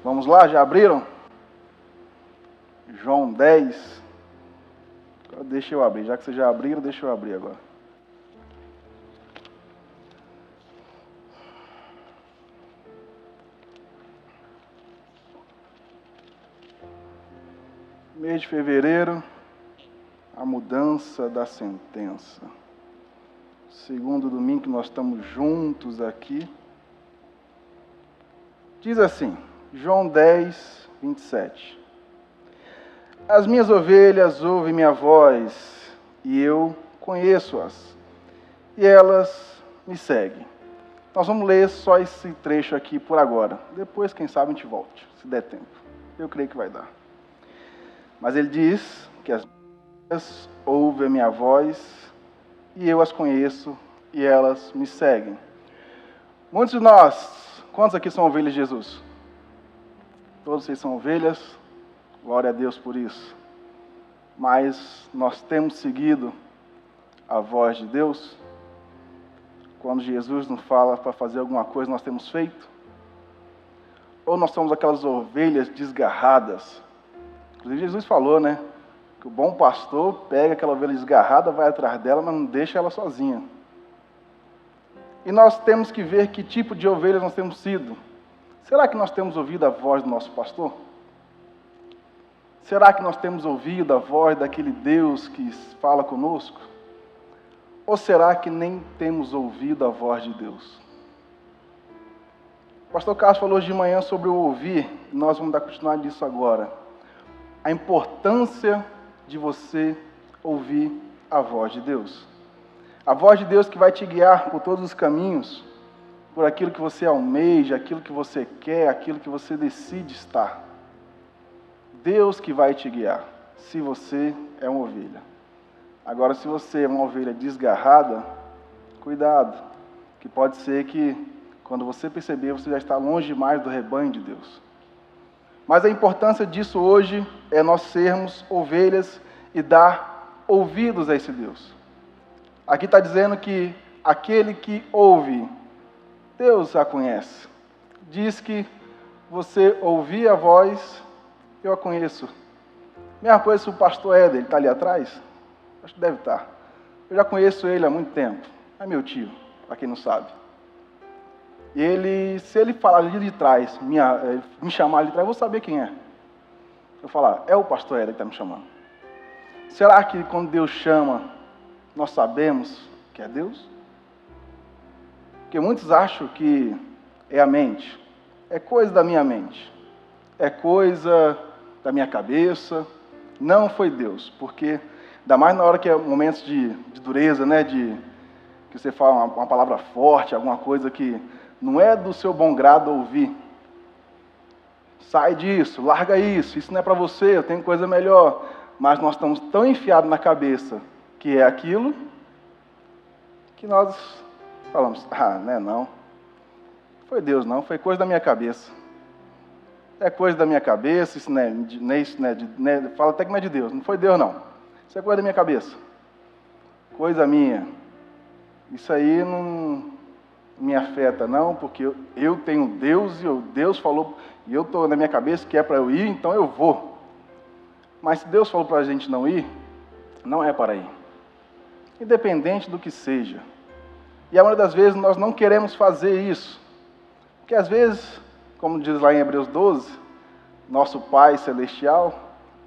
Vamos lá, já abriram? João 10. Deixa eu abrir, já que vocês já abriram, deixa eu abrir agora. Mês de fevereiro, a mudança da sentença. Segundo domingo que nós estamos juntos aqui. Diz assim, João 10, 27. As minhas ovelhas ouvem minha voz, e eu conheço-as, e elas me seguem. Nós vamos ler só esse trecho aqui por agora. Depois, quem sabe, a gente volte, se der tempo. Eu creio que vai dar. Mas ele diz que as ovelhas ouvem a minha voz, e eu as conheço, e elas me seguem. Muitos de nós, quantos aqui são ovelhas de Jesus? Todos vocês são ovelhas? Glória a Deus por isso. Mas nós temos seguido a voz de Deus? Quando Jesus nos fala para fazer alguma coisa, nós temos feito? Ou nós somos aquelas ovelhas desgarradas? Inclusive Jesus falou, né? Que o bom pastor pega aquela ovelha desgarrada, vai atrás dela, mas não deixa ela sozinha. E nós temos que ver que tipo de ovelhas nós temos sido. Será que nós temos ouvido a voz do nosso pastor? Será que nós temos ouvido a voz daquele Deus que fala conosco? Ou será que nem temos ouvido a voz de Deus? O pastor Carlos falou hoje de manhã sobre o ouvir, e nós vamos dar continuidade nisso agora. A importância de você ouvir a voz de Deus. A voz de Deus que vai te guiar por todos os caminhos, por aquilo que você almeja, aquilo que você quer, aquilo que você decide estar. Deus que vai te guiar, se você é uma ovelha. Agora, se você é uma ovelha desgarrada, cuidado, que pode ser que, quando você perceber, você já está longe demais do rebanho de Deus. Mas a importância disso hoje é nós sermos ovelhas e dar ouvidos a esse Deus. Aqui está dizendo que aquele que ouve, Deus a conhece. Diz que você ouvir a voz, eu a conheço. Mesma coisa se o pastor Éder, ele está ali atrás? Acho que deve estar. Eu já conheço ele há muito tempo. É meu tio, para quem não sabe. E se ele falar ali de trás, me chamar ali de trás, eu vou saber quem é. Eu falar, é o pastor Éder que está me chamando. Será que quando Deus chama, nós sabemos que é Deus? Porque muitos acham que é a mente. É coisa da minha mente. É coisa da minha cabeça. Não foi Deus. Porque, ainda mais na hora que é momentos de dureza, né? Que você fala uma palavra forte, alguma coisa que não é do seu bom grado ouvir. Sai disso, larga isso não é para você, eu tenho coisa melhor. Mas nós estamos tão enfiados na cabeça que é aquilo, que nós falamos, não é não. Foi Deus não, foi coisa da minha cabeça. É coisa da minha cabeça, isso não é, fala até que não é de Deus, não foi Deus não. Isso é coisa da minha cabeça. Coisa minha. Isso aí não me afeta não, porque eu tenho Deus e Deus falou, e eu estou na minha cabeça que é para eu ir, então eu vou. Mas se Deus falou para a gente não ir, não é para ir. Independente do que seja. E a maioria das vezes nós não queremos fazer isso. Porque às vezes, como diz lá em Hebreus 12, nosso Pai Celestial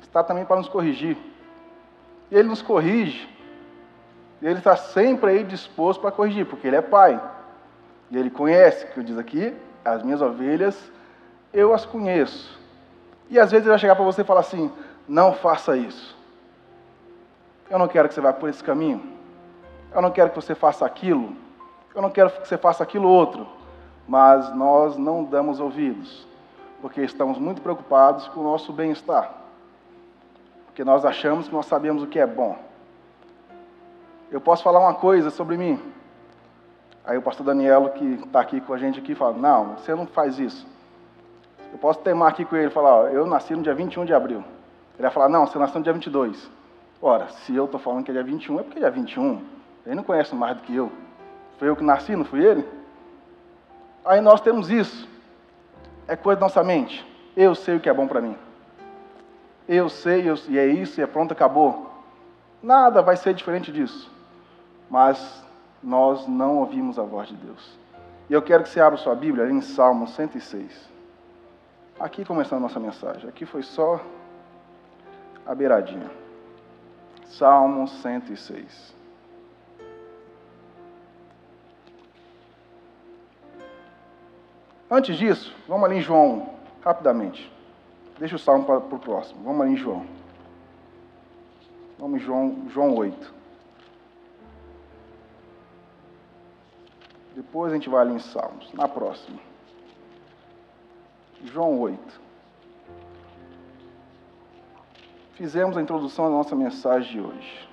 está também para nos corrigir. E Ele nos corrige. E Ele está sempre aí disposto para corrigir, porque Ele é Pai. E Ele conhece, que diz aqui, as minhas ovelhas, eu as conheço. E às vezes Ele vai chegar para você e falar assim, não faça isso. Eu não quero que você vá por esse caminho. Eu não quero que você faça aquilo. Eu não quero que você faça aquilo outro. Mas nós não damos ouvidos, porque estamos muito preocupados com o nosso bem-estar. Porque nós achamos que nós sabemos o que é bom. Eu posso falar uma coisa sobre mim. Aí o pastor Danielo, que está aqui com a gente aqui, fala, não, você não faz isso. Eu posso teimar aqui com ele e falar, eu nasci no dia 21 de abril. Ele vai falar, não, você nasceu no dia 22. Ora, se eu estou falando que é dia 21, é porque é dia 21. Ele não conhece mais do que eu. Foi eu que nasci, não fui ele? Aí nós temos isso. É coisa da nossa mente. Eu sei o que é bom para mim. Eu sei, e é isso, e é pronto, acabou. Nada vai ser diferente disso. Mas nós não ouvimos a voz de Deus. E eu quero que você abra sua Bíblia ali em Salmo 106. Aqui começando a nossa mensagem. Aqui foi só a beiradinha. Salmo 106. Antes disso, vamos ali em João, rapidamente. Deixa o Salmo para o próximo. Vamos ali em João. Vamos em João 8. Depois a gente vai ali em Salmos, na próxima. João 8. Fizemos a introdução da nossa mensagem de hoje.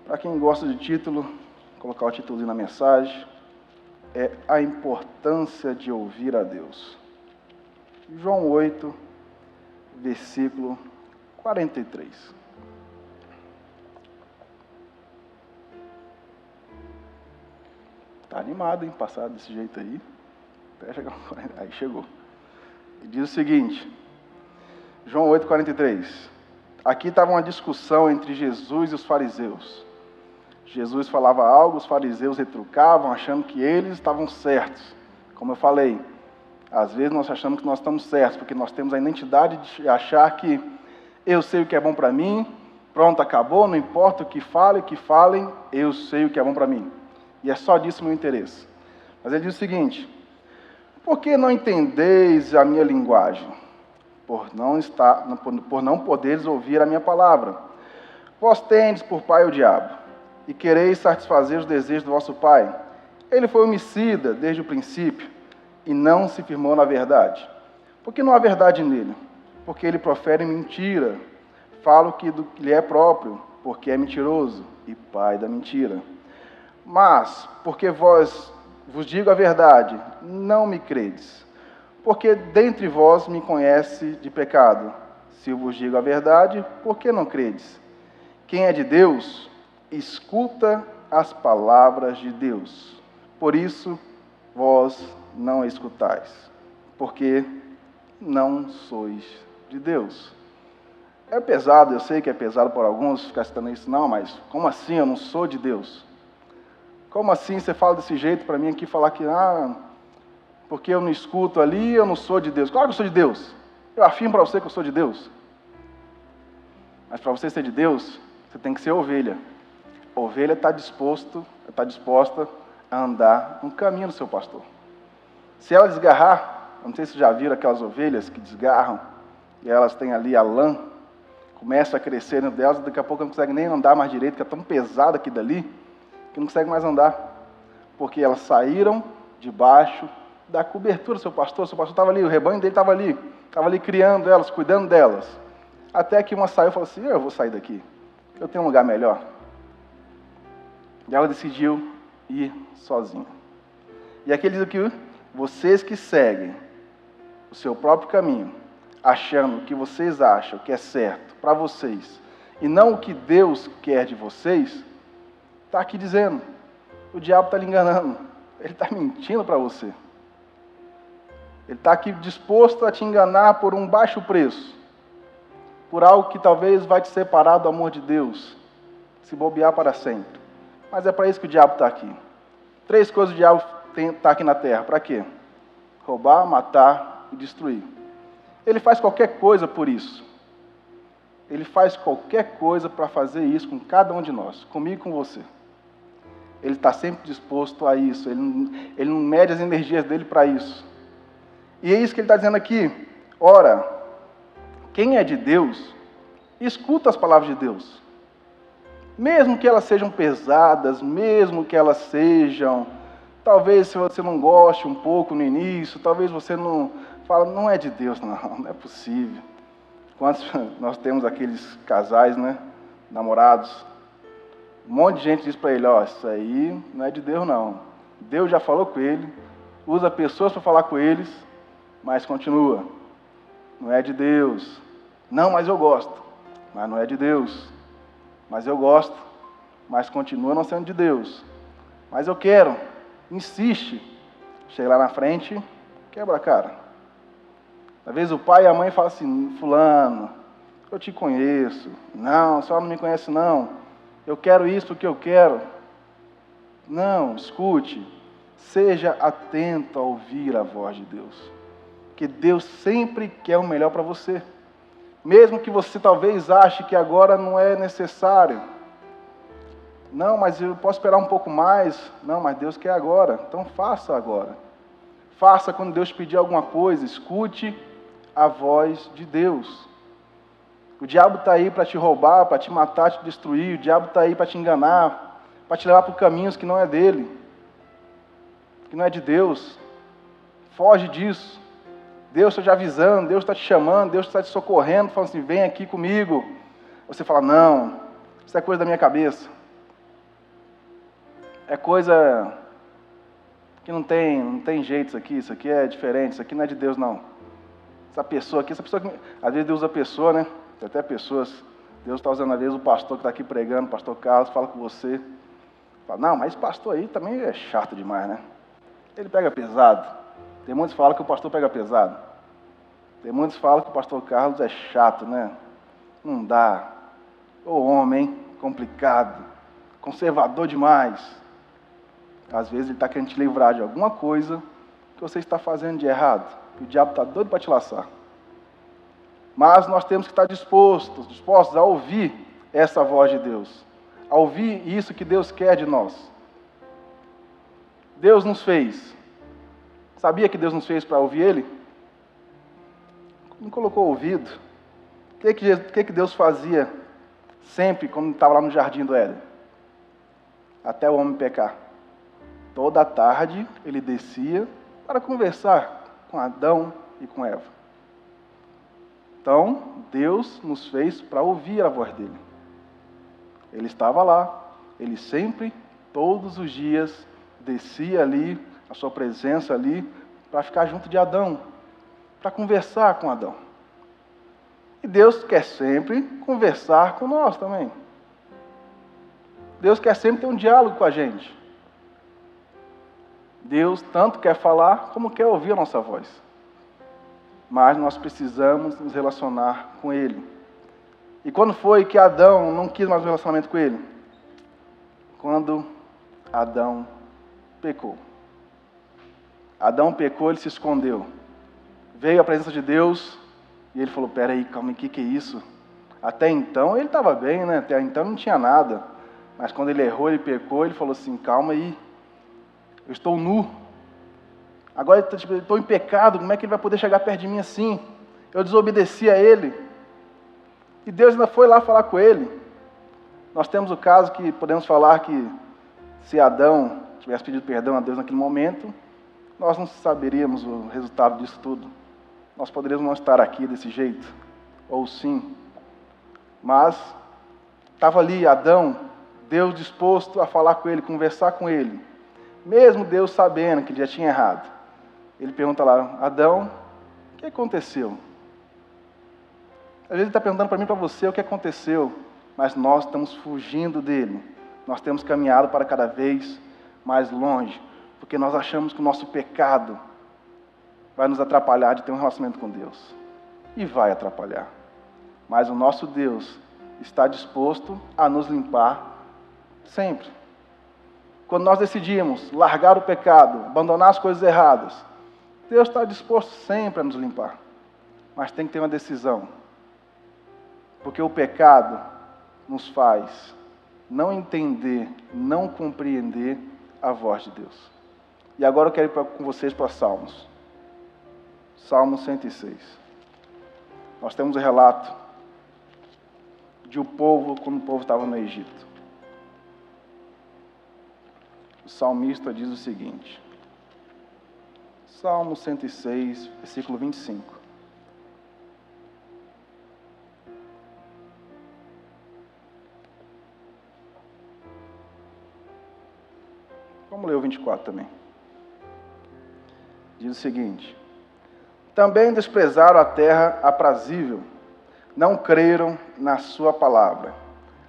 Para quem gosta de título, vou colocar o títulozinho na mensagem, é a importância de ouvir a Deus. João 8, versículo 43. Está animado, hein? Passar desse jeito aí. Até chegar. Aí chegou. E diz o seguinte, João 8, 43. Aqui estava uma discussão entre Jesus e os fariseus. Jesus falava algo, os fariseus retrucavam, achando que eles estavam certos. Como eu falei, às vezes nós achamos que nós estamos certos, porque nós temos a identidade de achar que eu sei o que é bom para mim, pronto, acabou, não importa o que falem, eu sei o que é bom para mim. E é só disso o meu interesse. Mas ele diz o seguinte, por que não entendeis a minha linguagem? Por não poderes ouvir a minha palavra. Vós tendes por pai o diabo, e quereis satisfazer os desejos do vosso pai. Ele foi homicida desde o princípio, e não se firmou na verdade. Porque não há verdade nele? Porque ele profere mentira. Fala o que lhe é próprio, porque é mentiroso, e pai da mentira. Mas, porque vos digo a verdade, não me credes. Porque dentre vós me conhece de pecado. Se eu vos digo a verdade, por que não credes? Quem é de Deus, escuta as palavras de Deus. Por isso, vós não a escutais, porque não sois de Deus. É pesado, eu sei que é pesado para alguns ficar citando isso, não, mas como assim eu não sou de Deus? Como assim você fala desse jeito para mim aqui, falar que, porque eu não escuto ali, eu não sou de Deus. Claro que eu sou de Deus. Eu afirmo para você que eu sou de Deus. Mas para você ser de Deus, você tem que ser ovelha. A ovelha está disposta a andar no caminho do seu pastor. Se ela desgarrar, eu não sei se vocês já viram aquelas ovelhas que desgarram, e elas têm ali a lã, começa a crescer dentro delas, daqui a pouco não consegue nem andar mais direito, que é tão pesada aqui dali, que não consegue mais andar. Porque elas saíram debaixo da cobertura do seu pastor estava ali, o rebanho dele estava ali criando elas, cuidando delas. Até que uma saiu e falou assim, eu vou sair daqui, eu tenho um lugar melhor. E ela decidiu ir sozinha. E aqui ele diz que vocês que seguem o seu próprio caminho, achando o que vocês acham que é certo para vocês, e não o que Deus quer de vocês, está aqui dizendo, o diabo está lhe enganando, ele está mentindo para você. Ele está aqui disposto a te enganar por um baixo preço, por algo que talvez vai te separar do amor de Deus, se bobear para sempre. Mas é para isso que o diabo está aqui. 3 coisas o diabo está aqui na terra. Para quê? Roubar, matar e destruir. Ele faz qualquer coisa por isso. Ele faz qualquer coisa para fazer isso com cada um de nós, comigo e com você. Ele está sempre disposto a isso. Ele não mede as energias dele para isso. E é isso que ele está dizendo aqui. Ora, quem é de Deus, escuta as palavras de Deus. Mesmo que elas sejam pesadas, mesmo que elas sejam, talvez se você não goste um pouco no início, talvez você não fala, não é de Deus, não é possível. Quantos nós temos aqueles casais, né, namorados, um monte de gente diz para ele, isso aí não é de Deus não. Deus já falou com ele, usa pessoas para falar com eles, mas continua. Não é de Deus. Não, mas eu gosto. Mas não é de Deus. Mas eu gosto. Mas continua não sendo de Deus. Mas eu quero. Insiste. Chega lá na frente, Quebra a cara. Às vezes o pai e a mãe falam assim, fulano, eu te conheço. Não, a senhora não me conhece não. Eu quero isso porque eu quero. Não, escute. Seja atento a ouvir a voz de Deus. Que Deus sempre quer o melhor para você. Mesmo que você talvez ache que agora não é necessário. Não, mas eu posso esperar um pouco mais. Não, mas Deus quer agora. Então faça agora. Faça quando Deus pedir alguma coisa. Escute a voz de Deus. O diabo está aí para te roubar, para te matar, te destruir. O diabo está aí para te enganar, para te levar por caminhos que não é dele, que não é de Deus. Foge disso. Deus está te avisando, Deus está te chamando, Deus está te socorrendo, falando assim, vem aqui comigo. Você fala, não, isso é coisa da minha cabeça. É coisa que não tem jeito isso aqui é diferente, isso aqui não é de Deus não. Essa pessoa que, às vezes Deus usa a pessoa, né? Tem até pessoas, Deus está usando às vezes o pastor que está aqui pregando, o pastor Carlos, fala com você. Fala, não, mas esse pastor aí também é chato demais, né? Ele pega pesado. Tem muitos que falam que o pastor pega pesado. Tem muitos que falam que o pastor Carlos é chato, né? Não dá. Ô homem, complicado. Conservador demais. Às vezes ele está querendo te livrar de alguma coisa que você está fazendo de errado. Que o diabo está doido para te laçar. Mas nós temos que estar dispostos a ouvir essa voz de Deus. A ouvir isso que Deus quer de nós. Deus nos fez. Sabia que Deus nos fez para ouvir Ele? Não colocou ouvido. O que Deus fazia sempre quando estava lá no jardim do Éden? Até o homem pecar. Toda tarde ele descia para conversar com Adão e com Eva. Então, Deus nos fez para ouvir a voz dele. Ele estava lá, ele sempre, todos os dias, descia ali, a sua presença ali, para ficar junto de Adão, para conversar com Adão. E Deus quer sempre conversar com nós também. Deus quer sempre ter um diálogo com a gente. Deus tanto quer falar, como quer ouvir a nossa voz. Mas nós precisamos nos relacionar com Ele. E quando foi que Adão não quis mais um relacionamento com Ele? Quando Adão pecou. Adão pecou, ele se escondeu. Veio a presença de Deus e ele falou, peraí, calma, o que é isso? Até então ele estava bem, né? Até então não tinha nada. Mas quando ele errou, ele pecou, ele falou assim, calma aí, eu estou nu. Agora eu estou em pecado, como é que ele vai poder chegar perto de mim assim? Eu desobedeci a ele. E Deus ainda foi lá falar com ele. Nós temos o caso que podemos falar que se Adão tivesse pedido perdão a Deus naquele momento, nós não saberíamos o resultado disso tudo. Nós poderíamos não estar aqui desse jeito, ou sim. Mas estava ali Adão, Deus disposto a falar com ele, conversar com ele. Mesmo Deus sabendo que ele já tinha errado. Ele pergunta lá, Adão, o que aconteceu? Às vezes ele está perguntando para mim e para você o que aconteceu, mas nós estamos fugindo dele. Nós temos caminhado para cada vez mais longe, porque nós achamos que o nosso pecado vai nos atrapalhar de ter um relacionamento com Deus. E vai atrapalhar. Mas o nosso Deus está disposto a nos limpar sempre. Quando nós decidimos largar o pecado, abandonar as coisas erradas, Deus está disposto sempre a nos limpar. Mas tem que ter uma decisão. Porque o pecado nos faz não entender, não compreender a voz de Deus. E agora eu quero ir com vocês para Salmos. Salmo 106. Nós temos o relato de o povo, quando o povo estava no Egito. O salmista diz o seguinte. Salmo 106, versículo 25. Vamos ler o 24 também. Diz o seguinte. Também desprezaram a terra aprazível, não creram na sua palavra.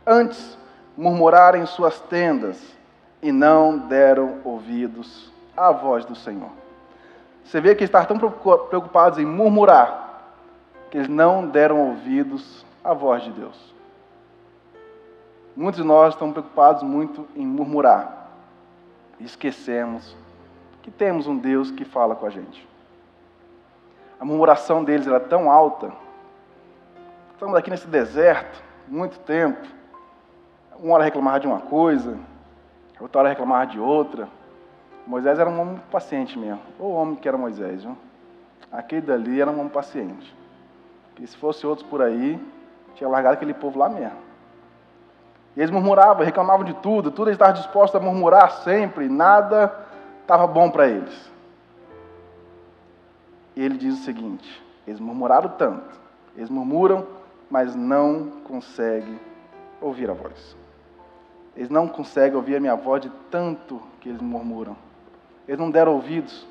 Antes, murmuraram em suas tendas, e não deram ouvidos à voz do Senhor. Você vê que eles estavam tão preocupados em murmurar, que eles não deram ouvidos à voz de Deus. Muitos de nós estamos preocupados muito em murmurar. E esquecemos que temos um Deus que fala com a gente. A murmuração deles era tão alta. Estamos aqui nesse deserto, muito tempo. Uma hora reclamava de uma coisa, outra hora reclamava de outra. Moisés era um homem paciente mesmo. O homem que era Moisés, viu? Aquele dali era um homem paciente. E se fosse outros por aí, tinha largado aquele povo lá mesmo. E eles murmuravam, reclamavam de tudo eles estavam dispostos a murmurar sempre, nada estava bom para eles. E ele diz o seguinte: eles murmuraram tanto, eles murmuram, mas não conseguem ouvir a voz. Eles não conseguem ouvir a minha voz de tanto que eles murmuram. Eles não deram ouvidos.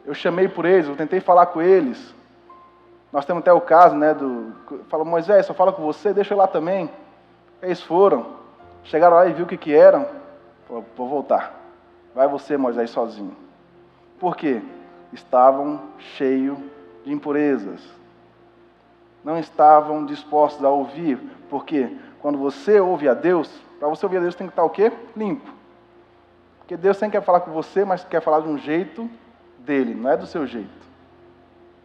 Eu chamei por eles, eu tentei falar com eles. Nós temos até o caso, né, fala, Moisés, só fala com você, deixa eu lá também. Eles foram, chegaram lá e viu o que eram. Falou, vou voltar. Vai você, Moisés, sozinho. Por quê? Estavam cheios de impurezas. Não estavam dispostos a ouvir. Porque quando você ouve a Deus, para você ouvir a Deus tem que estar o quê? Limpo. Porque Deus sempre quer falar com você, mas quer falar de um jeito dele, não é do seu jeito.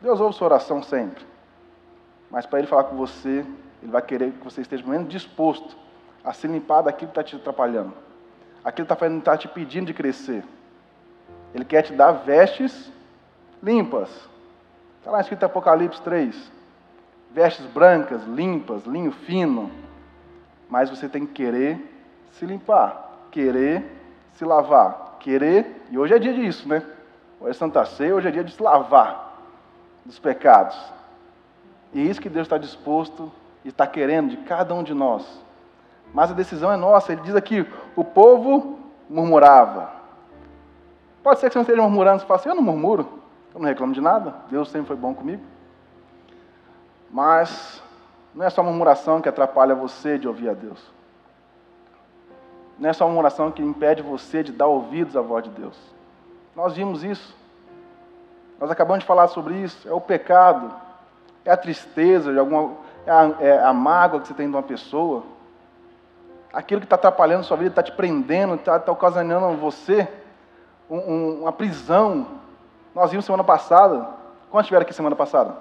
Deus ouve sua oração sempre. Mas para Ele falar com você, Ele vai querer que você esteja pelo menos disposto a se limpar daquilo que está te atrapalhando. Aquilo que está te pedindo de crescer. Ele quer te dar vestes limpas. Está lá escrito em Apocalipse 3. Vestes brancas, limpas, linho fino. Mas você tem que querer se limpar. Querer se lavar. Querer, e hoje é dia disso, né? Hoje é Santa Ceia, hoje é dia de se lavar dos pecados. E isso que Deus está disposto e está querendo de cada um de nós. Mas a decisão é nossa. Ele diz aqui, o povo murmurava. Pode ser que você não esteja murmurando, você fala assim, eu não murmuro, eu não reclamo de nada, Deus sempre foi bom comigo. Mas não é só murmuração que atrapalha você de ouvir a Deus. Não é só murmuração que impede você de dar ouvidos à voz de Deus. Nós vimos isso. Nós acabamos de falar sobre isso. É o pecado, é a tristeza, é a mágoa que você tem de uma pessoa. Aquilo que está atrapalhando a sua vida, está te prendendo, está ocasionando a você uma prisão. Nós vimos semana passada. Quantos estiveram aqui semana passada?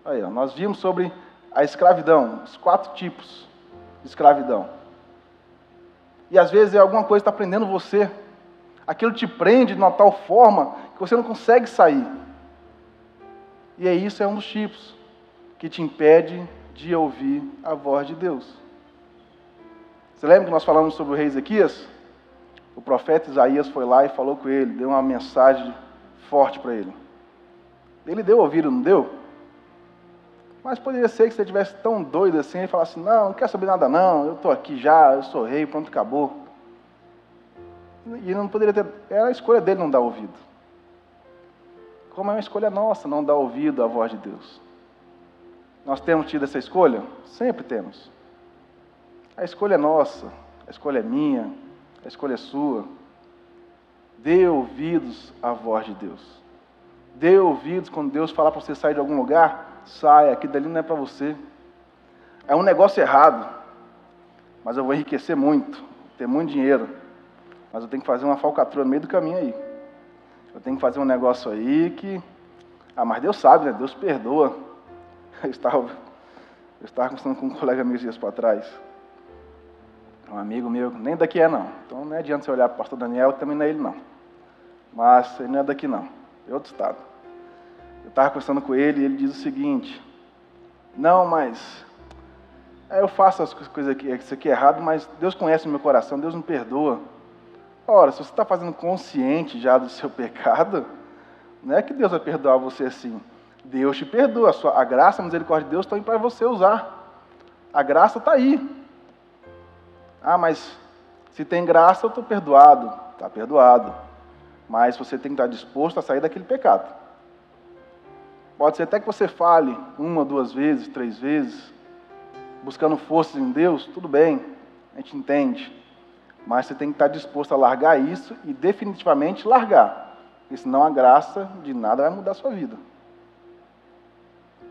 Aí, ó, nós vimos sobre a escravidão, os 4 tipos de escravidão. E às vezes é alguma coisa que está prendendo você. Aquilo te prende de uma tal forma que você não consegue sair. E isso é um dos tipos que te impede de ouvir a voz de Deus. Você lembra que nós falamos sobre o rei Ezequias? O profeta Isaías foi lá e falou com ele, deu uma mensagem forte para ele. Ele deu ouvido, não deu? Mas poderia ser que você estivesse tão doido assim, e falasse, não quero saber nada não, eu estou aqui já, eu sou rei, pronto, acabou. E não poderia ter, era a escolha dele não dar ouvido. Como é uma escolha nossa não dar ouvido à voz de Deus. Nós temos tido essa escolha? Sempre temos. A escolha é nossa, a escolha é minha, a escolha é sua. Dê ouvidos à voz de Deus. Dê ouvidos quando Deus falar para você sair de algum lugar, saia, aquilo dali não é para você. É um negócio errado, mas eu vou enriquecer muito, ter muito dinheiro, mas eu tenho que fazer uma falcatrua no meio do caminho aí. Eu tenho que fazer um negócio aí que... mas Deus sabe, né? Deus perdoa. Eu estava conversando com um colega meu dias para trás. Um amigo meu, nem daqui é não. Então não adianta você olhar para o pastor Daniel, que também não é ele não. Mas ele não é daqui não, é outro estado. Eu estava conversando com ele e ele diz o seguinte, não, mas eu faço as coisas aqui, isso aqui é errado, mas Deus conhece o meu coração, Deus me perdoa. Ora, se você está fazendo consciente já do seu pecado, não é que Deus vai perdoar você assim. Deus te perdoa, a graça e a misericórdia de Deus estão aí para você usar. A graça está aí. Mas se tem graça, eu estou perdoado. Está perdoado. Mas você tem que estar disposto a sair daquele pecado. Pode ser até que você fale 1, 2 vezes, 3 vezes, buscando forças em Deus, tudo bem, a gente entende. Mas você tem que estar disposto a largar isso e definitivamente largar. Porque senão a graça de nada vai mudar a sua vida.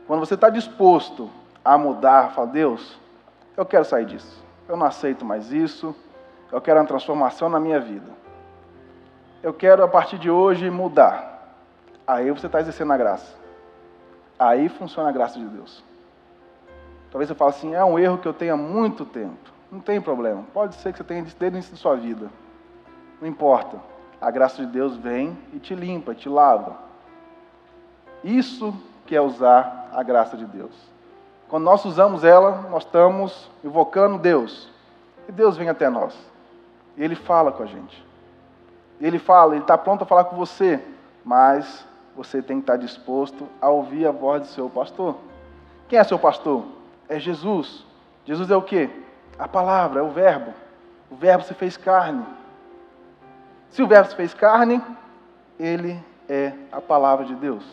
Quando você está disposto a mudar, fala, Deus, eu quero sair disso. Eu não aceito mais isso. Eu quero uma transformação na minha vida. Eu quero, a partir de hoje, mudar. Aí você está exercendo a graça. Aí funciona a graça de Deus. Talvez você fale assim, é um erro que eu tenho há muito tempo. Não tem problema. Pode ser que você tenha desde o início da sua vida. Não importa. A graça de Deus vem e te limpa, te lava. Isso que é usar a graça de Deus. Quando nós usamos ela, nós estamos invocando Deus. E Deus vem até nós. E Ele fala com a gente. E Ele fala, Ele está pronto a falar com você. Mas você tem que estar disposto a ouvir a voz do seu pastor. Quem é seu pastor? É Jesus. Jesus é o quê? A palavra, é o verbo. O verbo se fez carne. Se o verbo se fez carne, Ele é a palavra de Deus.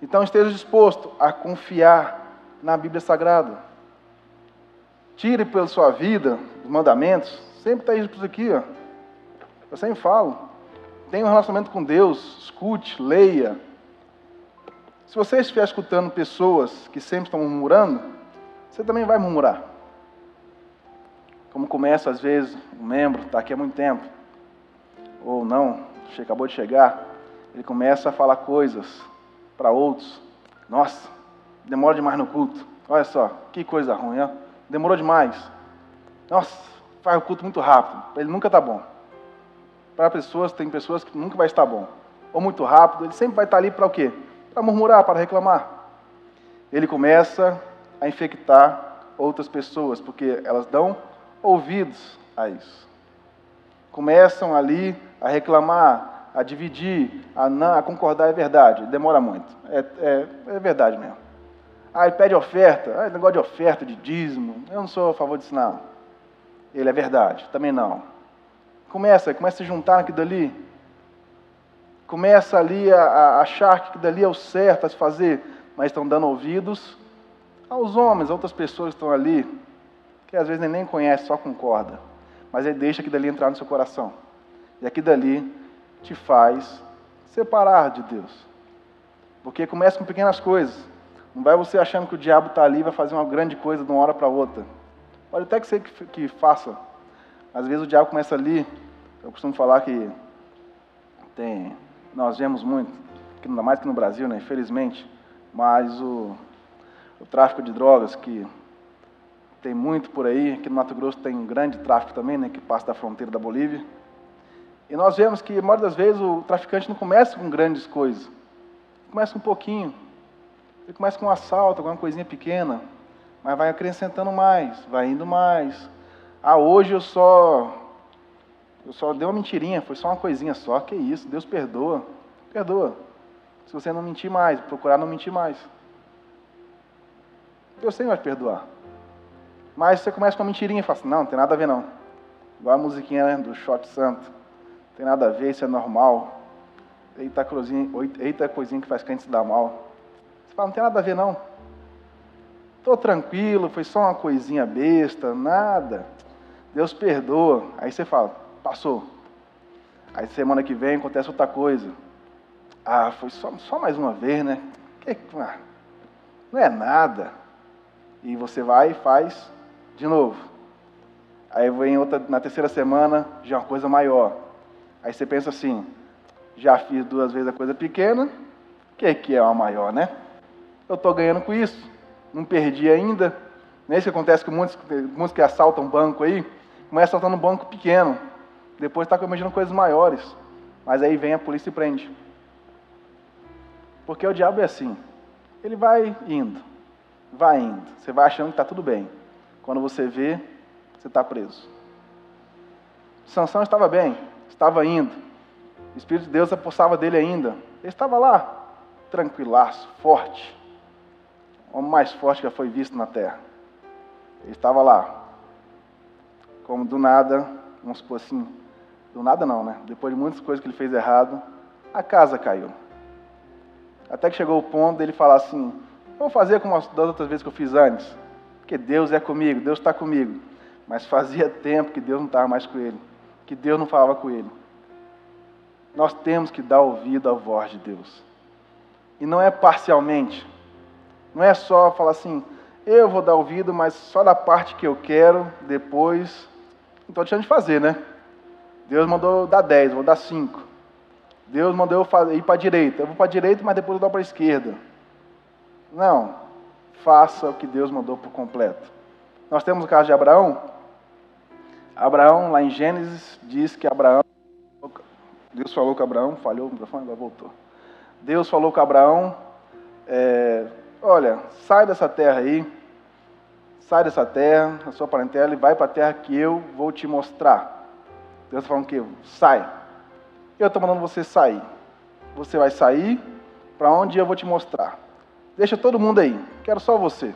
Então esteja disposto a confiar na Bíblia Sagrada. Tire pela sua vida os mandamentos. Sempre está isso aqui, ó. Eu sempre falo. Tenha um relacionamento com Deus. Escute, leia. Se você estiver escutando pessoas que sempre estão murmurando, você também vai murmurar. Como começa, às vezes, um membro, está aqui há muito tempo, ou não, acabou de chegar, ele começa a falar coisas para outros. Nossa, demora demais no culto. Olha só, que coisa ruim, ó. Demorou demais. Nossa, faz o culto muito rápido. Ele nunca está bom. Para pessoas, tem pessoas que nunca vai estar bom. Ou muito rápido, ele sempre vai estar ali para o quê? Para murmurar, para reclamar. Ele começa a infectar outras pessoas, porque elas dão ouvidos a isso. Começam ali a reclamar, a dividir, a concordar, é verdade, demora muito. É verdade mesmo. Ele pede oferta, negócio de oferta, de dízimo, eu não sou a favor disso não. Ele é verdade, também não. Começa a se juntar naquilo dali, começa ali a achar que aquilo dali é o certo a se fazer, mas estão dando ouvidos aos homens, a outras pessoas que estão ali, que às vezes nem conhece, só concorda. Mas ele deixa aquilo dali entrar no seu coração. E aquilo dali te faz separar de Deus. Porque começa com pequenas coisas. Não vai você achando que o diabo está ali e vai fazer uma grande coisa de uma hora para outra. Pode até que ser que faça. Às vezes o diabo começa ali. Eu costumo falar que nós vemos muito, ainda mais que no Brasil, né, infelizmente, mas o tráfico de drogas, que tem muito por aí. Aqui no Mato Grosso tem um grande tráfico também, né, que passa da fronteira da Bolívia. E nós vemos que, a maioria das vezes, o traficante não começa com grandes coisas. Ele começa com um pouquinho. Ele começa com um assalto, com uma coisinha pequena, mas vai acrescentando mais, vai indo mais. Hoje eu só dei uma mentirinha, foi só uma coisinha só. Que isso, Deus perdoa. Perdoa. Se você não mentir mais, procurar não mentir mais. Deus sempre vai perdoar. Mas você começa com uma mentirinha e fala assim, não tem nada a ver não. Igual a musiquinha, né, do Shot Santo. Não tem nada a ver, isso é normal. Eita coisinha que faz crente se dar mal. Você fala, não tem nada a ver não. Estou tranquilo, foi só uma coisinha besta, nada. Deus perdoa. Aí você fala, passou. Aí semana que vem acontece outra coisa. Foi só mais uma vez, né? Não é nada. E você vai e faz de novo. Aí vem na terceira semana, já é uma coisa maior. Aí você pensa assim, já fiz 2 vezes a coisa pequena, o que é uma maior, né? Eu estou ganhando com isso, não perdi ainda. Não é isso que acontece com muitos que assaltam um banco aí, começa assaltando um banco pequeno, depois está imaginando coisas maiores, mas aí vem a polícia e prende. Porque o diabo é assim, ele vai indo, você vai achando que está tudo bem. Quando você vê, você está preso. Sansão estava bem, estava indo. O Espírito de Deus apossava dele ainda. Ele estava lá, tranquilaço, forte. O homem mais forte que já foi visto na terra. Ele estava lá. Como do nada, vamos supor assim, do nada não, né? Depois de muitas coisas que ele fez errado, a casa caiu. Até que chegou o ponto dele falar assim, vou fazer como das outras vezes que eu fiz antes. Porque Deus é comigo, Deus está comigo. Mas fazia tempo que Deus não estava mais com ele. Que Deus não falava com ele. nós temos que dar ouvido à voz de Deus. E não é parcialmente. Não é só falar assim, eu vou dar ouvido, mas só da parte que eu quero, depois... Não estou deixando de fazer, né? Deus mandou dar 10, vou dar 5. Deus mandou eu ir para a direita. Eu vou para a direita, mas depois eu dou para a esquerda. Não. Faça o que Deus mandou por completo. Nós temos o caso de Abraão. Abraão, lá em Gênesis, diz que Abraão... Deus falou com Abraão, falhou o microfone, agora voltou. Deus falou com Abraão, olha, sai dessa terra aí, sai dessa terra, a sua parentela, e vai para a terra que eu vou te mostrar. Deus está falando que sai. Eu estou mandando você sair. Você vai sair para onde eu vou te mostrar. Deixa todo mundo aí, quero só você.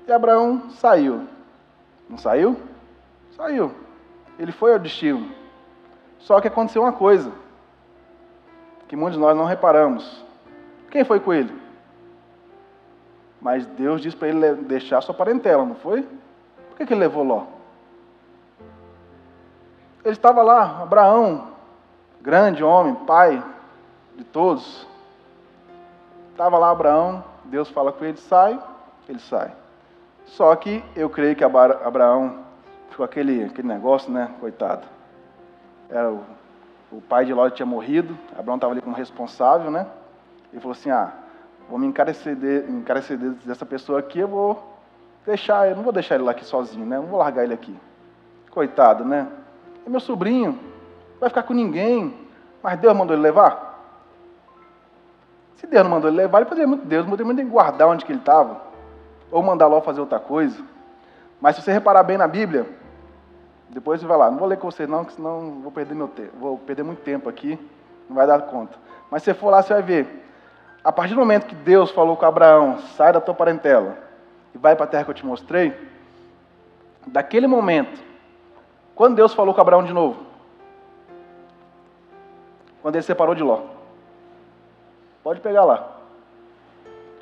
E Abraão saiu. Não saiu? Saiu. Ele foi ao destino. Só que aconteceu uma coisa, que muitos de nós não reparamos. Quem foi com ele? Mas Deus disse para ele deixar sua parentela, não foi? Por que ele levou Ló? Ele estava lá, Abraão, grande homem, pai de todos. Estava lá Abraão, Deus fala com ele, sai, ele sai. Só que eu creio que Abraão ficou aquele negócio, né, coitado. Era o pai de Ló tinha morrido, Abraão estava ali como responsável, né? Ele falou assim, vou me encarecer dessa pessoa aqui, eu não vou deixar ele lá aqui sozinho, né? Não vou largar ele aqui. Coitado, né? É meu sobrinho, não vai ficar com ninguém, mas Deus mandou ele levar? Se Deus não mandou ele levar, ele poderia muito guardar onde que ele estava, ou mandar Ló fazer outra coisa. Mas se você reparar bem na Bíblia, depois você vai lá, não vou ler com você não, porque senão vou perder meu tempo, vou perder muito tempo aqui, não vai dar conta. Mas se você for lá, você vai ver, a partir do momento que Deus falou com Abraão, sai da tua parentela e vai para a terra que eu te mostrei, daquele momento, quando Deus falou com Abraão de novo? Quando ele separou de Ló. Pode pegar lá.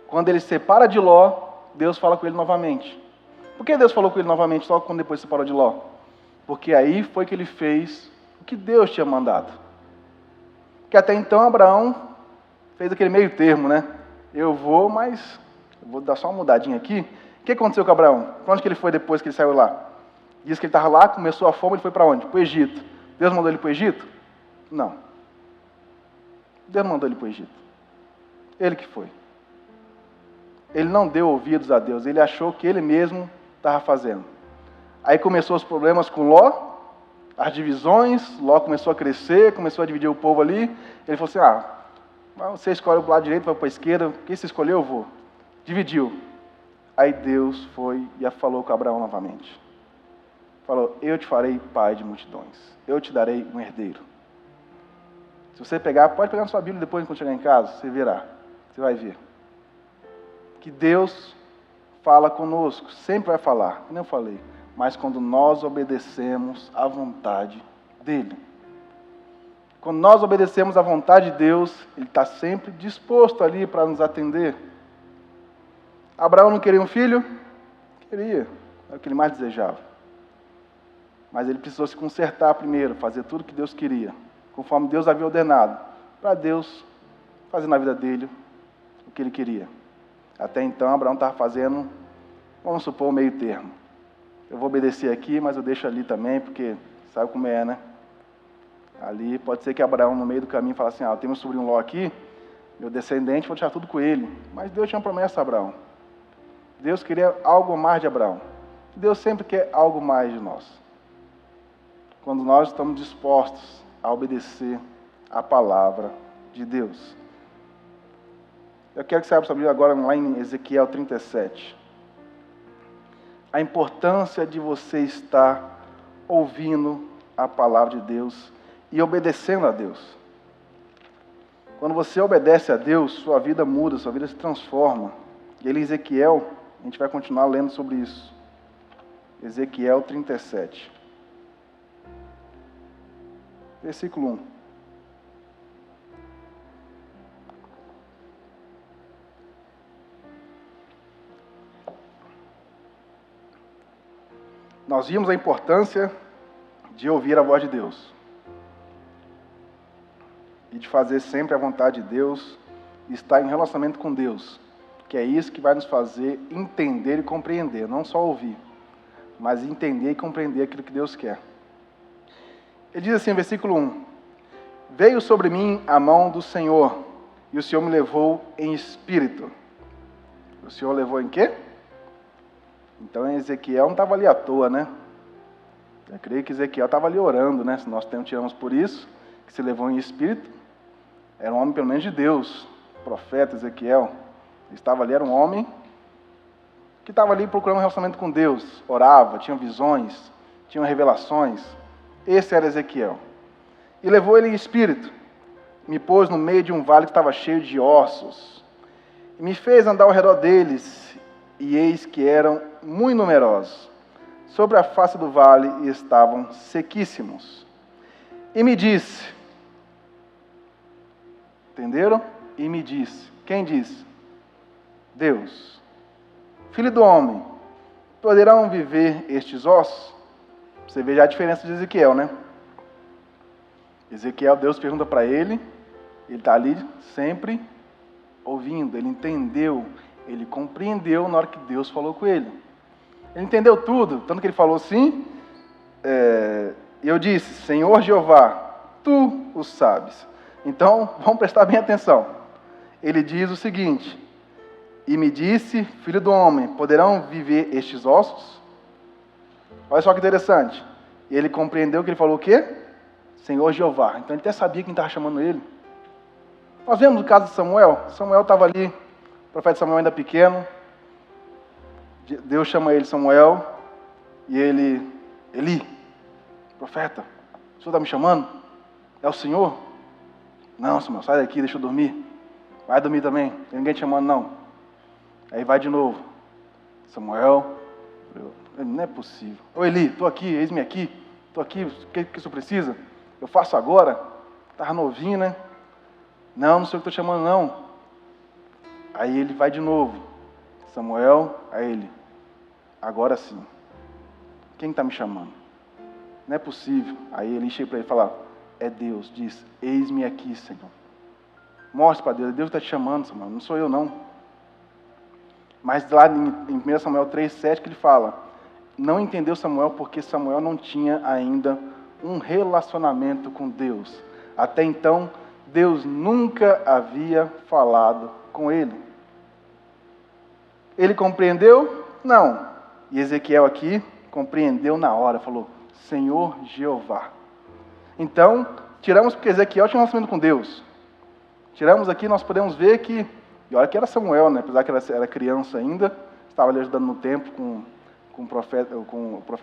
Quando ele separa de Ló, Deus fala com ele novamente. Por que Deus falou com ele novamente só quando depois separou de Ló? Porque aí foi que ele fez o que Deus tinha mandado. Porque até então Abraão fez aquele meio termo, né? Eu vou dar só uma mudadinha aqui. O que aconteceu com Abraão? Para onde que ele foi depois que ele saiu lá? Diz que ele estava lá, começou a fome, ele foi para onde? Para o Egito. Deus mandou ele para o Egito? Não. Deus não mandou ele para o Egito. Ele que foi. Ele não deu ouvidos a Deus, ele achou que ele mesmo estava fazendo. Aí começou os problemas com Ló, as divisões, Ló começou a crescer, começou a dividir o povo ali. Ele falou assim, você escolhe o lado direito, vai para a esquerda, quem se escolher eu vou. Dividiu. Aí Deus foi e falou com Abraão novamente. Falou, eu te farei pai de multidões, eu te darei um herdeiro. Se você pegar, pode pegar na sua Bíblia depois, quando chegar em casa, você verá, você vai ver. Que Deus fala conosco, sempre vai falar, como eu falei, mas quando nós obedecemos à vontade dEle. Quando nós obedecemos à vontade de Deus, Ele está sempre disposto ali para nos atender. Abraão não queria um filho? Queria, é o que ele mais desejava. Mas ele precisou se consertar primeiro, fazer tudo o que Deus queria, conforme Deus havia ordenado, para Deus fazer na vida dele o que ele queria. Até então, Abraão estava fazendo, vamos supor, o meio termo. Eu vou obedecer aqui, mas eu deixo ali também, porque sabe como é, né? Ali pode ser que Abraão, no meio do caminho, fale assim, eu tenho meu sobrinho Ló aqui, meu descendente, vou deixar tudo com ele. Mas Deus tinha uma promessa a Abraão. Deus queria algo mais de Abraão. Deus sempre quer algo mais de nós. Quando nós estamos dispostos a obedecer a palavra de Deus. Eu quero que você abra sua Bíblia agora lá em Ezequiel 37. A importância de você estar ouvindo a palavra de Deus e obedecendo a Deus. Quando você obedece a Deus, sua vida muda, sua vida se transforma. E ele, Ezequiel, a gente vai continuar lendo sobre isso. Ezequiel 37. Versículo 1. Nós vimos a importância de ouvir a voz de Deus. e de fazer sempre a vontade de Deus, e estar em relacionamento com Deus, que é isso que vai nos fazer entender e compreender, não só ouvir, mas entender e compreender aquilo que Deus quer. Ele diz assim, versículo 1, veio sobre mim a mão do Senhor, e o Senhor me levou em espírito. O Senhor levou em quê? Então Ezequiel não estava ali à toa, né? Eu creio que Ezequiel estava ali orando, né? Se nós tiramos por isso, que se levou em espírito, era um homem pelo menos de Deus, o profeta Ezequiel. Ele estava ali, era um homem que estava ali procurando um relacionamento com Deus, orava, tinha visões, tinha revelações. Esse era Ezequiel. E levou ele em espírito, me pôs no meio de um vale que estava cheio de ossos, e me fez andar ao redor deles, e eis que eram muito numerosos. Sobre a face do vale estavam sequíssimos. E me disse, entenderam? E me disse, quem disse? Deus. Filho do homem, poderão viver estes ossos? Você vê já a diferença de Ezequiel, né? Ezequiel, Deus pergunta para ele está ali sempre ouvindo, ele entendeu, ele compreendeu na hora que Deus falou com ele. Ele entendeu tudo, tanto que ele falou assim, eu disse, Senhor Jeová, Tu o sabes. Então, vamos prestar bem atenção. Ele diz o seguinte, e me disse, filho do homem, poderão viver estes ossos? Olha só que interessante. Ele compreendeu que ele falou o quê? Senhor Jeová. Então ele até sabia quem estava chamando ele. Nós vemos o caso de Samuel. Samuel estava ali, o profeta Samuel ainda pequeno. Deus chama ele Samuel. E ele, Eli, profeta, o senhor está me chamando? É o Senhor? Não, Samuel, sai daqui, deixa eu dormir. Vai dormir também, não tem ninguém te chamando não. Aí vai de novo. Samuel, não é possível. Ô Eli, estou aqui, eis-me aqui. Estou aqui, o que isso precisa? Eu faço agora? Estava novinho, né? Não sei o que estou chamando não. Aí ele vai de novo. Samuel, a ele. Agora sim. Quem está me chamando? Não é possível. Aí ele chega para ele e fala, é Deus. Diz, eis-me aqui, Senhor. Mostre para Deus, Deus está te chamando, Samuel. Não sou eu não. Mas lá em 1 Samuel 3,7 que ele fala, não entendeu Samuel porque Samuel não tinha ainda um relacionamento com Deus. Até então, Deus nunca havia falado com ele. Ele compreendeu? Não. E Ezequiel aqui compreendeu na hora, falou, Senhor Jeová. Então, tiramos porque Ezequiel tinha um relacionamento com Deus. Tiramos aqui, nós podemos ver que, e olha que era Samuel, né? Apesar que ele era criança ainda, estava ali ajudando no templo com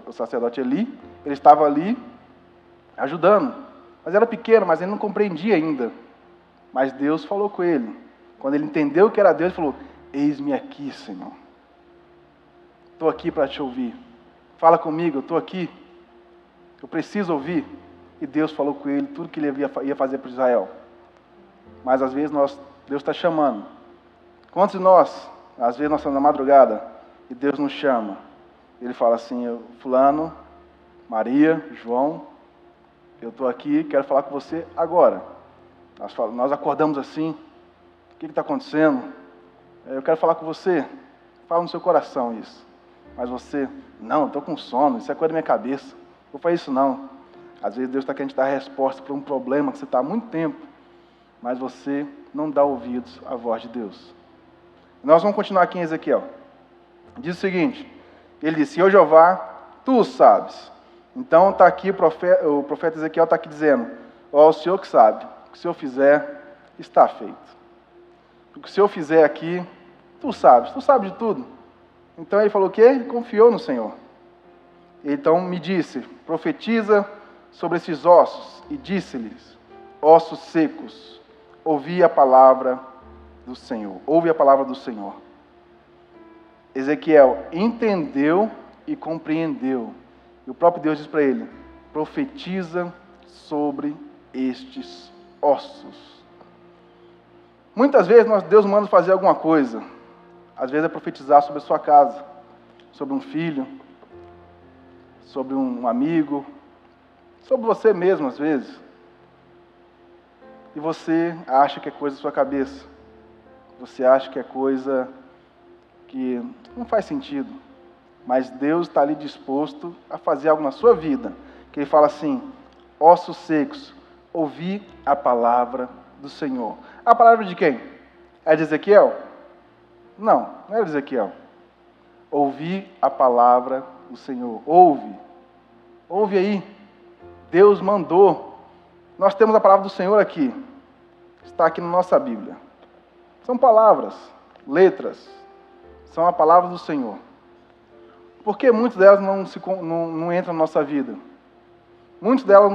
o sacerdote Eli, ele estava ali ajudando, mas era pequeno, mas ele não compreendia ainda. Mas Deus falou com ele. Quando ele entendeu que era Deus, ele falou, eis-me aqui, Senhor. Estou aqui para te ouvir. Fala comigo, eu estou aqui. Eu preciso ouvir. E Deus falou com ele tudo que ele ia fazer para Israel. Mas às vezes Deus está chamando. Quantos de nós, às vezes nós estamos na madrugada e Deus nos chama? Ele fala assim, fulano, Maria, João, eu estou aqui, quero falar com você agora. Nós acordamos assim, o que está acontecendo? Eu quero falar com você. Fala no seu coração isso. Mas você, não, estou com sono, isso é coisa da minha cabeça. Não faz isso não. Às vezes Deus está querendo te dar a resposta para um problema que você está há muito tempo, mas você não dá ouvidos à voz de Deus. Nós vamos continuar aqui em Ezequiel. Diz o seguinte, ele disse, Senhor Jeová, Tu o sabes. Então está aqui o profeta Ezequiel está aqui dizendo, ó, o Senhor que sabe, o que o Senhor fizer, está feito. O que o Senhor fizer aqui, Tu sabes de tudo. Então ele falou o quê? Ele confiou no Senhor. Então me disse, profetiza sobre esses ossos, e disse-lhes, ossos secos, ouvi a palavra do Senhor. Ouve a palavra do Senhor. Ezequiel entendeu e compreendeu. E o próprio Deus diz para ele, profetiza sobre estes ossos. Muitas vezes Deus manda fazer alguma coisa. Às vezes é profetizar sobre a sua casa, sobre um filho, sobre um amigo, sobre você mesmo às vezes. e você acha que é coisa da sua cabeça. Você acha que é coisa que não faz sentido. Mas Deus está ali disposto a fazer algo na sua vida. Que Ele fala assim: ossos secos, ouvi a palavra do Senhor. A palavra de quem? É de Ezequiel? Não, não é de Ezequiel. Ouvi a palavra do Senhor. Ouve aí. Deus mandou. Nós temos a palavra do Senhor aqui. Está aqui na nossa Bíblia. São palavras, letras. São a palavra do Senhor. Por que muitas delas não entram na nossa vida? Muitas delas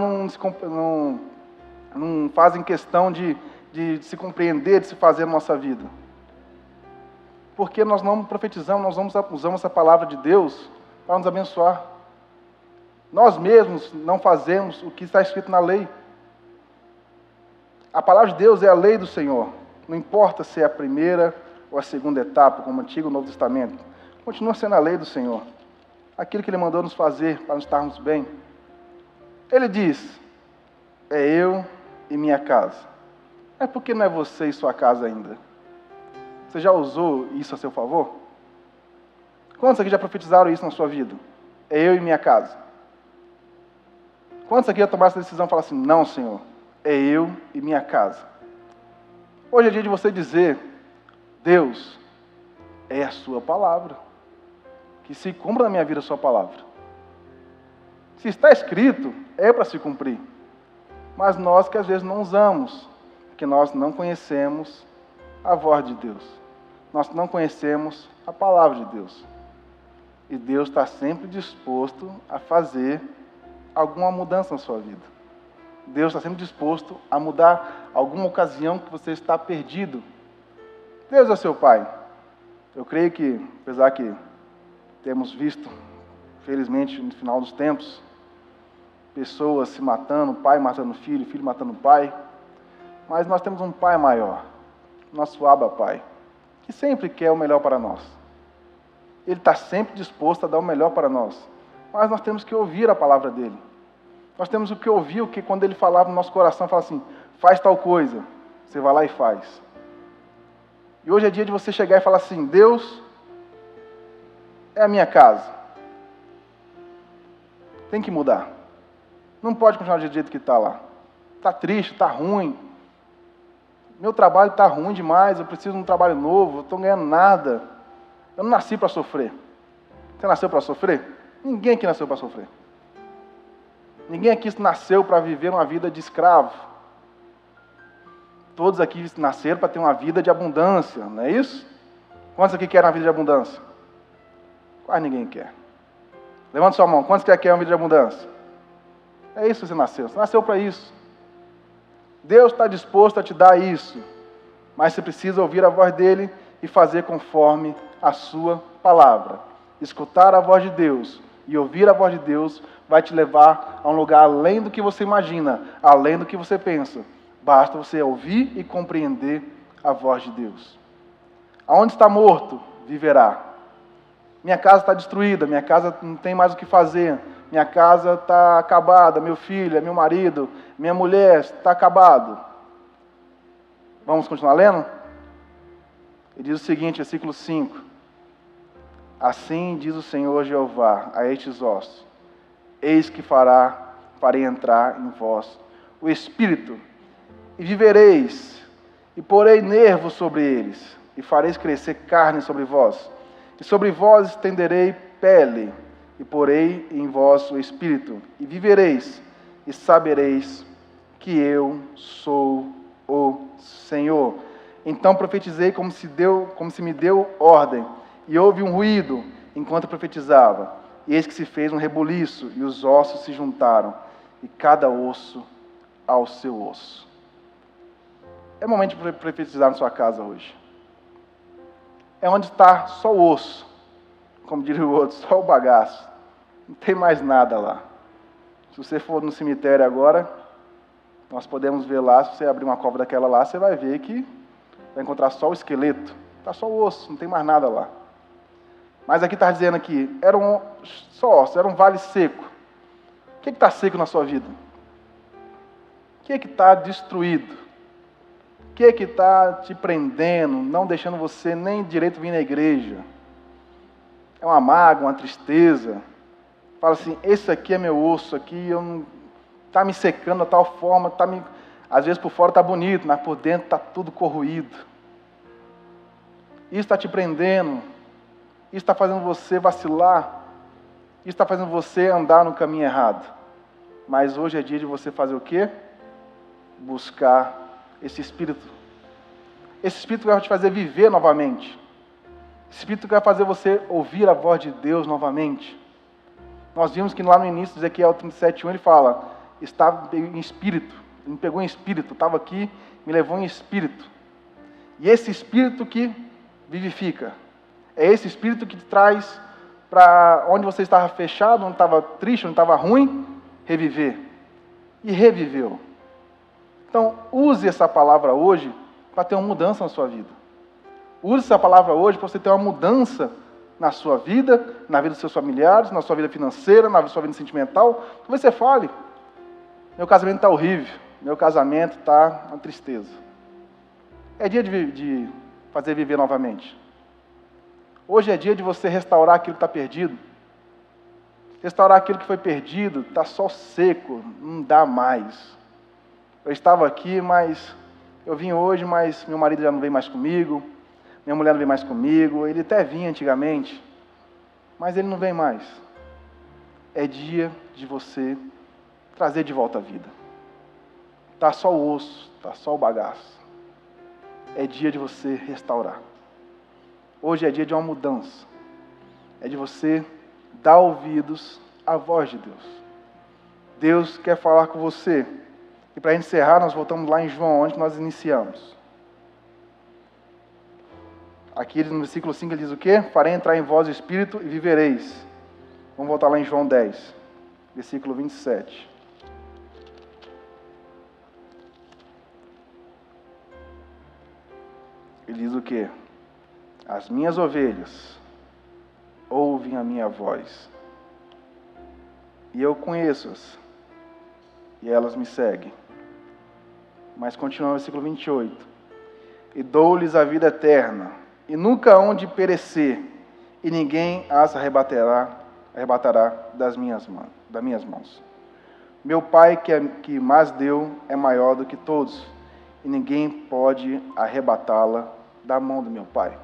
não fazem questão de se compreender, de se fazer na nossa vida. Porque nós não profetizamos, nós usamos essa palavra de Deus para nos abençoar. Nós mesmos não fazemos o que está escrito na lei. A palavra de Deus é a lei do Senhor. Não importa se é a primeira ou a segunda etapa, como o Antigo ou o Novo Testamento. Continua sendo a lei do Senhor. Aquilo que Ele mandou nos fazer para nos estarmos bem. Ele diz: é eu e minha casa. É porque não é você e sua casa ainda. Você já usou isso a seu favor? Quantos aqui já profetizaram isso na sua vida? É eu e minha casa. Quantos aqui já tomaram essa decisão e falaram assim: não, Senhor, é eu e minha casa? Hoje é dia de você dizer: Deus, é a sua palavra. Que se cumpra na minha vida a sua palavra. Se está escrito, é para se cumprir. Mas nós que às vezes não usamos, porque nós não conhecemos a voz de Deus. Nós não conhecemos a palavra de Deus. E Deus está sempre disposto a fazer alguma mudança na sua vida. Deus está sempre disposto a mudar alguma ocasião que você está perdido. Deus é seu Pai. Eu creio que, apesar que temos visto, felizmente, no final dos tempos, pessoas se matando, pai matando filho, filho matando pai, mas nós temos um Pai maior, nosso Abba Pai, que sempre quer o melhor para nós. Ele está sempre disposto a dar o melhor para nós, mas nós temos que ouvir a palavra dele. Nós temos que ouvir o que quando ele falava no nosso coração, fala assim: faz tal coisa, você vai lá e faz. E hoje é dia de você chegar e falar assim: Deus é a minha casa. Tem que mudar. Não pode continuar do jeito que está lá. Está triste, está ruim. Meu trabalho está ruim demais, eu preciso de um trabalho novo, eu estou ganhando nada. Eu não nasci para sofrer. Você nasceu para sofrer? Ninguém aqui nasceu para sofrer. Ninguém aqui nasceu para viver uma vida de escravo. Todos aqui nasceram para ter uma vida de abundância, não é isso? Quantos aqui querem uma vida de abundância? Quase ninguém quer. Levanta sua mão. Quantos querem uma vida de abundância? É isso que você nasceu. Você nasceu para isso. Deus está disposto a te dar isso. Mas você precisa ouvir a voz dele e fazer conforme a sua palavra. Escutar a voz de Deus e ouvir a voz de Deus vai te levar a um lugar além do que você imagina, além do que você pensa. Basta você ouvir e compreender a voz de Deus. Aonde está morto, viverá. Minha casa está destruída, minha casa não tem mais o que fazer, minha casa está acabada, meu filho, meu marido, minha mulher está acabado. Vamos continuar lendo? Ele diz o seguinte, versículo 5. Assim diz o Senhor Jeová a estes ossos: eis que farei entrar em vós o Espírito, e vivereis, e porei nervos sobre eles, e fareis crescer carne sobre vós, e sobre vós estenderei pele, e porei em vós o Espírito, e vivereis, e sabereis que eu sou o Senhor. Então profetizei como se me deu ordem, e houve um ruído enquanto eu profetizava, e eis que se fez um rebuliço, e os ossos se juntaram, e cada osso ao seu osso. É momento de profetizar na sua casa hoje. É onde está só o osso, como diria o outro, só o bagaço. Não tem mais nada lá. Se você for no cemitério agora, nós podemos ver lá, se você abrir uma cova daquela lá, você vai ver que vai encontrar só o esqueleto. Está só o osso, não tem mais nada lá. Mas aqui está dizendo que era só osso, era um vale seco. O que está seco na sua vida? O que está destruído? que está te prendendo, não deixando você nem direito vir na igreja? É uma mágoa, uma tristeza. Fala assim, esse aqui é meu osso aqui, está me secando de tal forma, às vezes por fora está bonito, mas por dentro está tudo corroído. Isso está te prendendo, isso está fazendo você vacilar, isso está fazendo você andar no caminho errado. Mas hoje é dia de você fazer o quê? Buscar esse Espírito. Esse Espírito que vai te fazer viver novamente. Esse Espírito que vai fazer você ouvir a voz de Deus novamente. Nós vimos que lá no início de Ezequiel 37:1 ele fala, estava em espírito, ele me pegou em espírito, estava aqui, me levou em espírito. E esse Espírito que vivifica, é esse Espírito que te traz para onde você estava fechado, onde estava triste, onde estava ruim, reviver. E reviveu. Então, use essa palavra hoje para ter uma mudança na sua vida. Use essa palavra hoje para você ter uma mudança na sua vida, na vida dos seus familiares, na sua vida financeira, na sua vida sentimental. Que você fale, meu casamento está horrível, meu casamento está uma tristeza. É dia de fazer viver novamente. Hoje é dia de você restaurar aquilo que está perdido. Restaurar aquilo que foi perdido, está só seco, não dá mais. Eu estava aqui, mas eu vim hoje, mas meu marido já não vem mais comigo, minha mulher não vem mais comigo, ele até vinha antigamente, mas ele não vem mais. É dia de você trazer de volta a vida. Está só o osso, está só o bagaço. É dia de você restaurar. Hoje é dia de uma mudança. É de você dar ouvidos à voz de Deus. Deus quer falar com você. E para encerrar, nós voltamos lá em João, onde nós iniciamos. Aqui no versículo 5 ele diz o quê? Farei entrar em vós o Espírito e vivereis. Vamos voltar lá em João 10, versículo 27. Ele diz o quê? As minhas ovelhas ouvem a minha voz, e eu conheço-as, e elas me seguem. Mas continua o versículo 28. E dou-lhes a vida eterna, e nunca hão de perecer, e ninguém as arrebatará das minhas mãos. Meu Pai que mais deu é maior do que todos, e ninguém pode arrebatá-la da mão do meu Pai.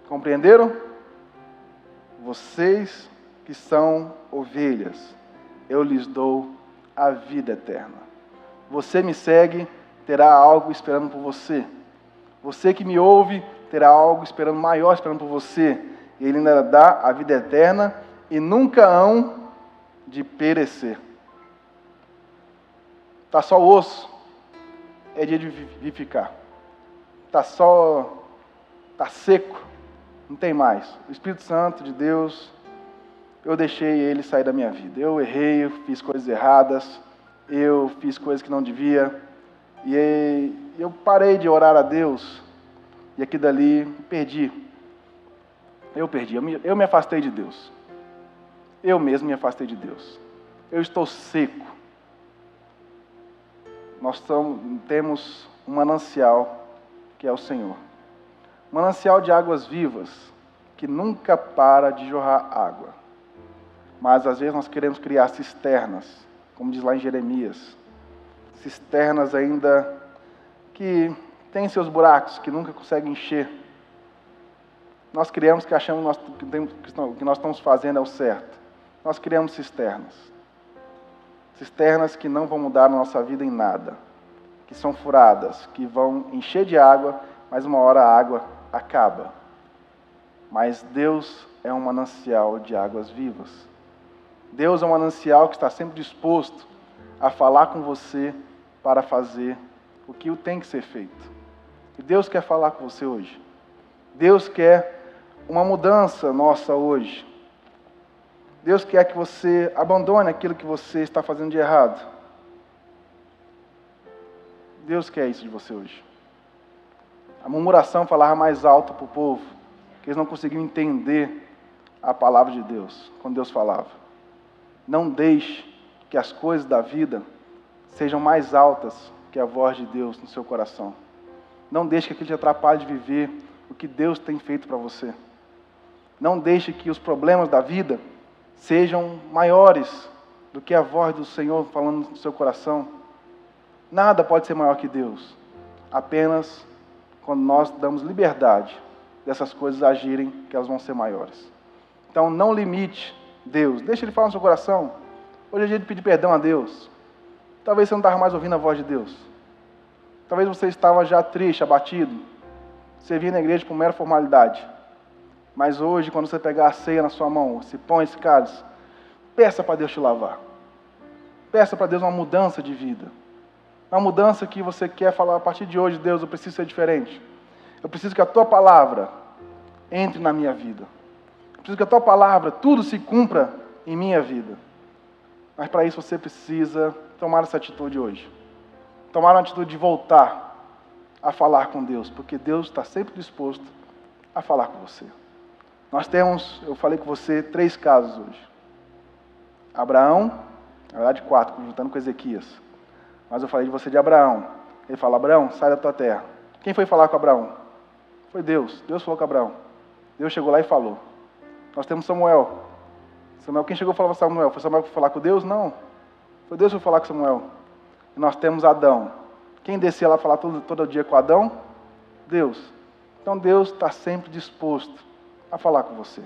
Compreenderam? Vocês que são ovelhas, eu lhes dou a vida eterna. Você me segue, terá algo esperando por você. Você que me ouve, terá algo maior esperando por você. Ele ainda dá a vida eterna e nunca hão de perecer. Está só o osso, é dia de vivificar. Está seco, não tem mais. O Espírito Santo de Deus, eu deixei ele sair da minha vida. Eu errei, eu fiz coisas erradas, eu fiz coisas que não devia, e eu parei de orar a Deus, e aqui dali perdi. Eu me afastei de Deus. Eu mesmo me afastei de Deus. Eu estou seco. Nós temos um manancial que é o Senhor. Um manancial de águas vivas, que nunca para de jorrar água. Mas às vezes nós queremos criar cisternas, como diz lá em Jeremias. Cisternas ainda que têm seus buracos, que nunca conseguem encher. Nós criamos que achamos que nós estamos fazendo é o certo. Nós criamos cisternas. Cisternas que não vão mudar a nossa vida em nada. Que são furadas, que vão encher de água, mas uma hora a água acaba. Mas Deus é um manancial de águas vivas. Deus é um manancial que está sempre disposto a falar com você para fazer o que tem que ser feito. E Deus quer falar com você hoje. Deus quer uma mudança nossa hoje. Deus quer que você abandone aquilo que você está fazendo de errado. Deus quer isso de você hoje. A murmuração falava mais alto para o povo, que eles não conseguiam entender a palavra de Deus, quando Deus falava. Não deixe que as coisas da vida sejam mais altas que que é a voz de Deus no seu coração. Não deixe que aquilo te atrapalhe de viver o que Deus tem feito para você. Não deixe que os problemas da vida sejam maiores do que a voz do Senhor falando no seu coração. Nada pode ser maior que Deus. Apenas quando nós damos liberdade dessas coisas agirem, que elas vão ser maiores. Então não limite Deus. Deixa Ele falar no seu coração. Hoje é dia de pedir perdão a Deus. Talvez você não estava mais ouvindo a voz de Deus. Talvez você estava já triste, abatido. Você vinha na igreja por mera formalidade. Mas hoje, quando você pegar a ceia na sua mão, se põe esse cálice, peça para Deus te lavar. Peça para Deus uma mudança de vida. Uma mudança que você quer falar, a partir de hoje, Deus, eu preciso ser diferente. Eu preciso que a Tua palavra entre na minha vida. Eu preciso que a Tua palavra, tudo se cumpra em minha vida. Mas para isso você precisa tomar essa atitude hoje. Tomar uma atitude de voltar a falar com Deus, porque Deus está sempre disposto a falar com você. Nós temos, eu falei com você, 3 casos hoje. Abraão, na verdade 4, juntando com Ezequias. Mas eu falei de você de Abraão. Ele fala, Abraão, sai da tua terra. Quem foi falar com Abraão? Foi Deus. Deus falou com Abraão. Deus chegou lá e falou. Nós temos Samuel. Samuel, quem chegou e falou com Samuel? Foi Samuel que foi falar com Deus? Não. Foi Deus que foi falar com Samuel. E nós temos Adão. Quem descia lá falar todo dia com Adão? Deus. Então Deus está sempre disposto a falar com você.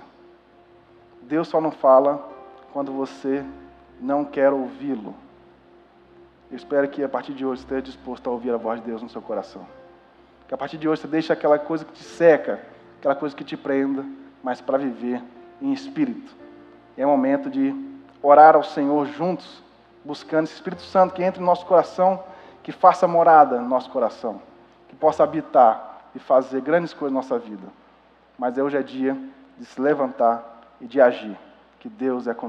Deus só não fala quando você não quer ouvi-lo. Eu espero que a partir de hoje você esteja disposto a ouvir a voz de Deus no seu coração. Que a partir de hoje você deixe aquela coisa que te seca, aquela coisa que te prenda, mas para viver em espírito. É momento de orar ao Senhor juntos, buscando esse Espírito Santo que entre no nosso coração, que faça morada no nosso coração, que possa habitar e fazer grandes coisas na nossa vida. Mas hoje é dia de se levantar e de agir, que Deus é conosco.